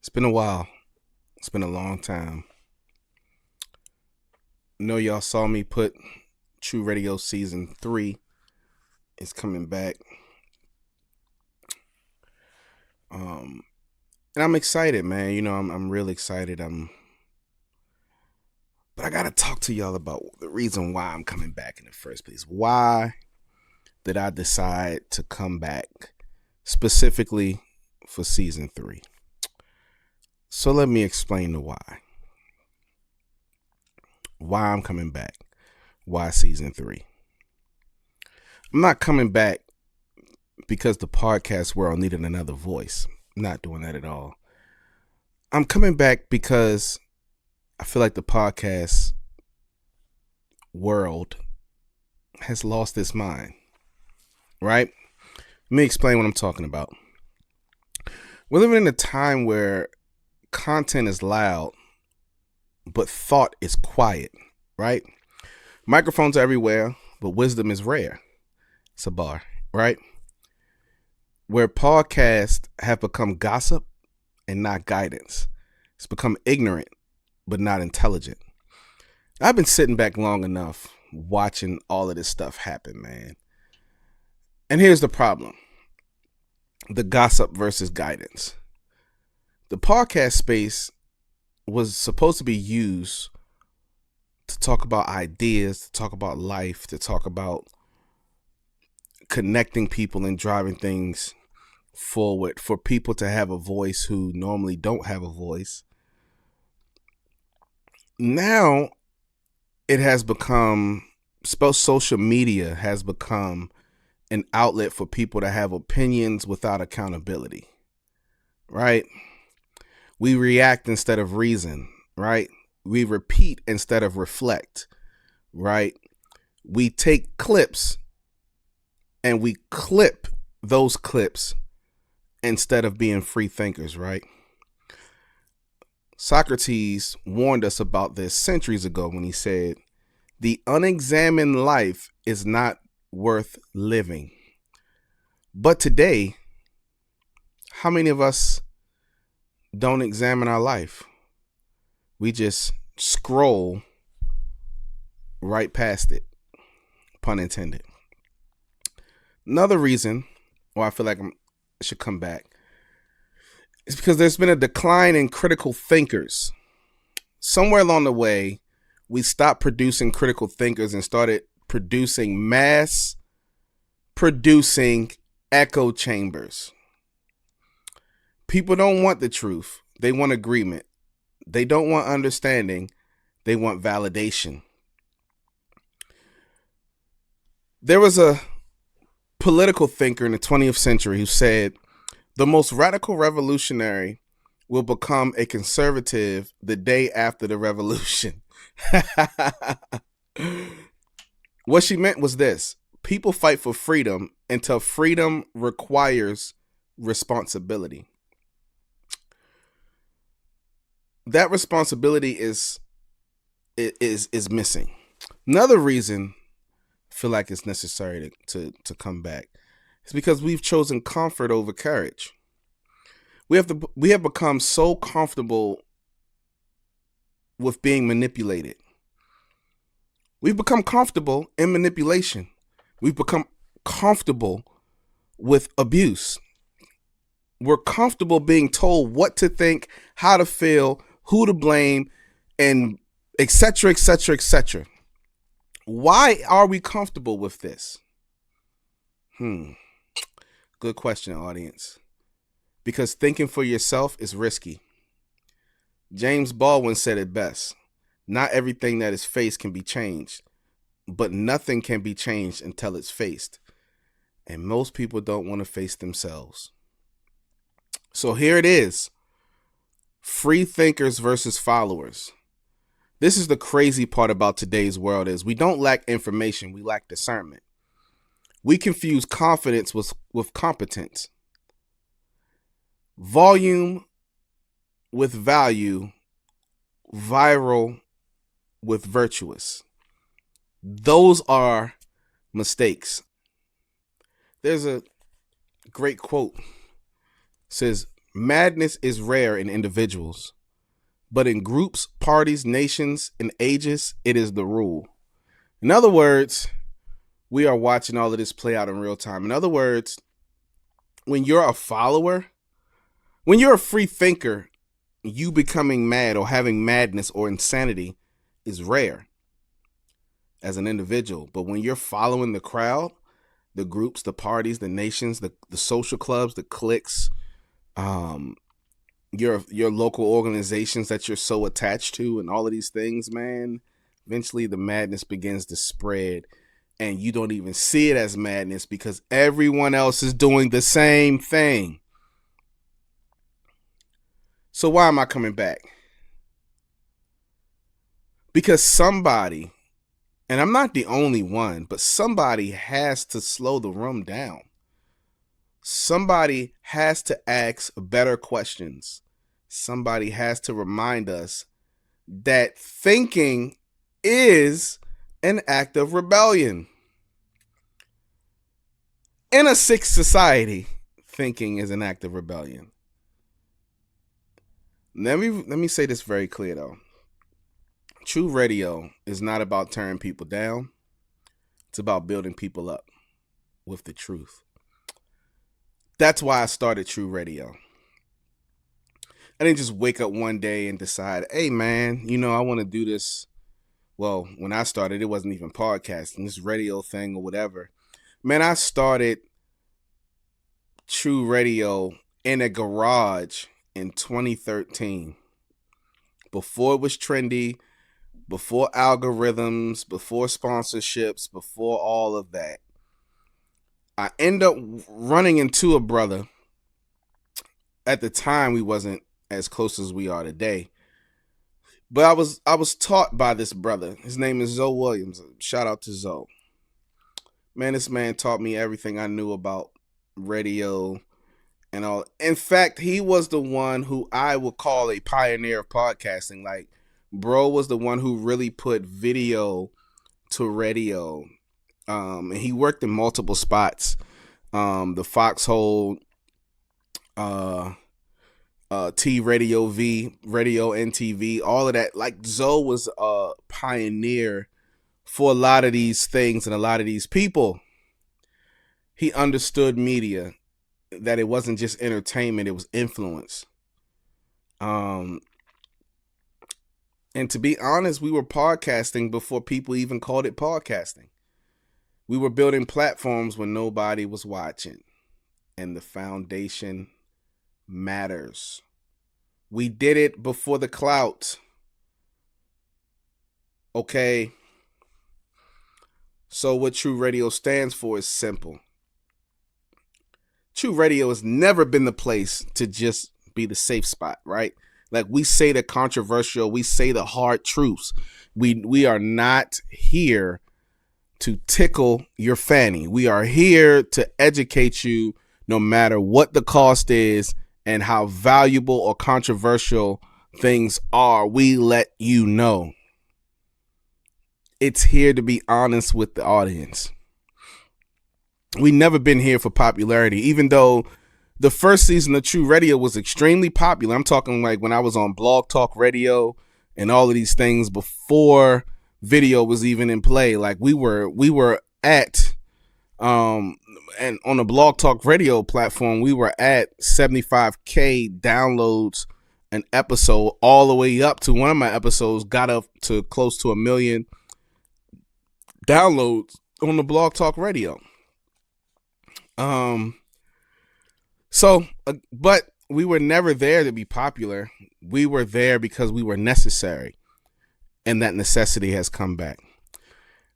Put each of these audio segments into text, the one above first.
It's been a while. It's been a long time. I know y'all saw me put Choo Radio season 3 is coming back. Um and I'm excited, man. I'm really excited. But I got to talk to y'all about the reason why I'm coming back in the first place. Why did I decide to come back specifically for season 3? So let me explain the why. Why I'm coming back. Why season 3? I'm not coming back because the podcast world needed another voice. I'm not doing that at all. I'm coming back because I feel like the podcast world has lost its mind. Right? Let me explain what I'm talking about. We're living in a time where content is loud, but thought is quiet, right? Microphones are everywhere, but wisdom is rare. It's a bar, right? Where podcasts have become gossip and not guidance. It's become ignorant, but not intelligent. I've been sitting back long enough watching all of this stuff happen, man. And here's the problem. The gossip versus guidance. The podcast space was supposed to be used to talk about ideas, to talk about life, to talk about connecting people and driving things forward, for people to have a voice who normally don't have a voice. Now it has become, social media has become an outlet for people to have opinions without accountability, right? We react instead of reason, right? We repeat instead of reflect, right? We take clips and we clip those clips instead of being free thinkers, right? Socrates warned us about this centuries ago when he said, "The unexamined life is not worth living." But today, how many of us don't examine our life? We just scroll right past it, pun intended. Another reason why I feel like I should come back is because there's been a decline in critical thinkers. Somewhere along the way, we stopped producing critical thinkers and started producing mass producing echo chambers. People don't want the truth. They want agreement. They don't want understanding. They want validation. There was a political thinker in the 20th century who said, "The most radical revolutionary will become a conservative the day after the revolution." What she meant was this: people fight for freedom until freedom requires responsibility. That responsibility is missing. Another reason I feel like it's necessary to come back is because we've chosen comfort over courage. We have become so comfortable with being manipulated. We've become comfortable in manipulation. We've become comfortable with abuse. We're comfortable being told what to think, how to feel, who to blame, and etc., etc., etc. Why are we comfortable with this? Good question, audience. Because thinking for yourself is risky. James Baldwin said it best: "Not everything that is faced can be changed, but nothing can be changed until it's faced." And most people don't want to face themselves. So here it is. Free thinkers versus followers. This is the crazy part about today's world: is we don't lack information, we lack discernment. We confuse confidence with competence. Volume with value, viral with virtuous. Those are mistakes. There's a great quote. It says, madness is rare in individuals, but in groups, parties, nations, and ages, it is the rule. In other words, we are watching all of this play out in real time. In other words, when you're a follower, when you're a free thinker, you becoming mad or having madness or insanity is rare as an individual. But when you're following the crowd, the groups, the parties, the nations, the social clubs, the cliques, your local organizations that you're so attached to, and all of these things, man, eventually the madness begins to spread, and you don't even see it as madness because everyone else is doing the same thing. So why am I coming back? Because somebody, and I'm not the only one, but somebody has to slow the room down. Somebody has to ask better questions. Somebody has to remind us that thinking is an act of rebellion. In a sick society, thinking is an act of rebellion. Let me say this very clear though. Choo Radio is not about tearing people down. It's about building people up with the truth. That's why I started Choo Radio. I didn't just wake up one day and decide, hey man, I want to do this. Well, when I started, it wasn't even podcasting, this radio thing or whatever. Man, I started Choo Radio in a garage in 2013. Before it was trendy, before algorithms, before sponsorships, before all of that. I end up running into a brother. At the time, we wasn't as close as we are today. But I was taught by this brother. His name is Zoe Williams. Shout out to Zoe. Man, this man taught me everything I knew about radio and all. In fact, he was the one who I would call a pioneer of podcasting. Like, bro was the one who really put video to radio. And he worked in multiple spots. The Foxhole, T Radio V, Radio NTV, all of that. Like, Zoe was a pioneer for a lot of these things and a lot of these people. He understood media, that it wasn't just entertainment, it was influence. And to be honest, we were podcasting before people even called it podcasting. We were building platforms when nobody was watching. And the foundation matters. We did it before the clout. Okay. So what Choo Radio stands for is simple. Choo Radio has never been the place to just be the safe spot, right? Like, we say the controversial, we say the hard truths. We are not here to tickle your fanny. We are here to educate you no matter what the cost is and how valuable or controversial things are. We let you know. It's here to be honest with the audience. We never been here for popularity, even though the first season of Choo Radio was extremely popular. I'm talking like when I was on Blog Talk Radio and all of these things before video was even in play. Like, we were at and on the Blog Talk Radio platform, we were at 75K downloads an episode, all the way up to one of my episodes got up to close to 1 million downloads on the Blog Talk Radio. But we were never there to be popular. We were there because we were necessary, and that necessity has come back.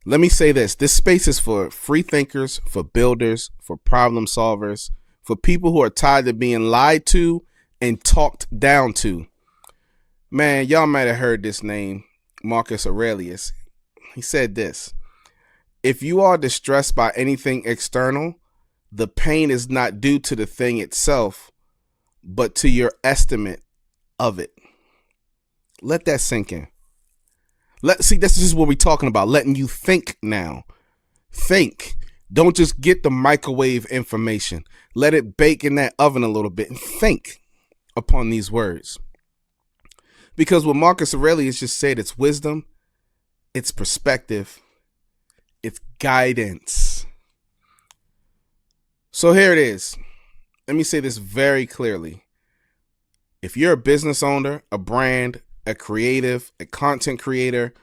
Let me say this. This space is for free thinkers, for builders, for problem solvers, for people who are tired of being lied to and talked down to. Man, y'all might have heard this name, Marcus Aurelius. He said this: if you are distressed by anything external, the pain is not due to the thing itself, but to your estimate of it. Let that sink in. See, this is what we're talking about, letting you think now. Think. Don't just get the microwave information. Let it bake in that oven a little bit and think upon these words. Because what Marcus Aurelius just said, it's wisdom, it's perspective, it's guidance. So here it is. Let me say this very clearly. If you're a business owner, a brand, a creative, a content creator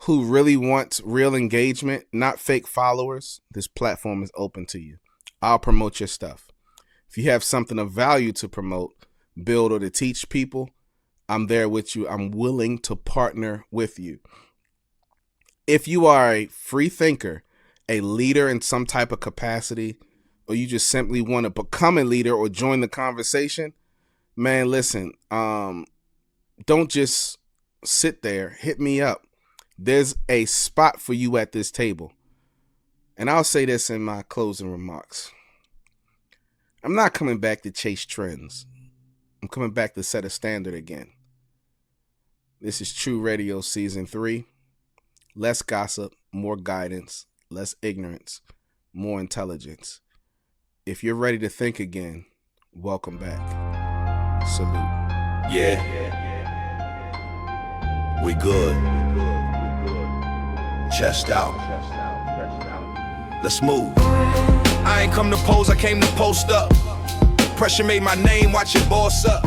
who really wants real engagement, not fake followers, this platform is open to you. I'll promote your stuff. If you have something of value to promote, build, or to teach people, I'm there with you. I'm willing to partner with you. If you are a free thinker, a leader in some type of capacity, or you just simply want to become a leader or join the conversation, man, listen, don't just sit there. Hit me up. There's a spot for you at this table. And I'll say this in my closing remarks. I'm not coming back to chase trends. I'm coming back to set a standard again. This is Choo Radio Season 3. Less gossip, more guidance, less ignorance, more intelligence. If you're ready to think again, welcome back. Salute. Yeah. We good. Chest out. Let's move. I ain't come to pose, I came to post up. Pressure made my name, watch it boss up.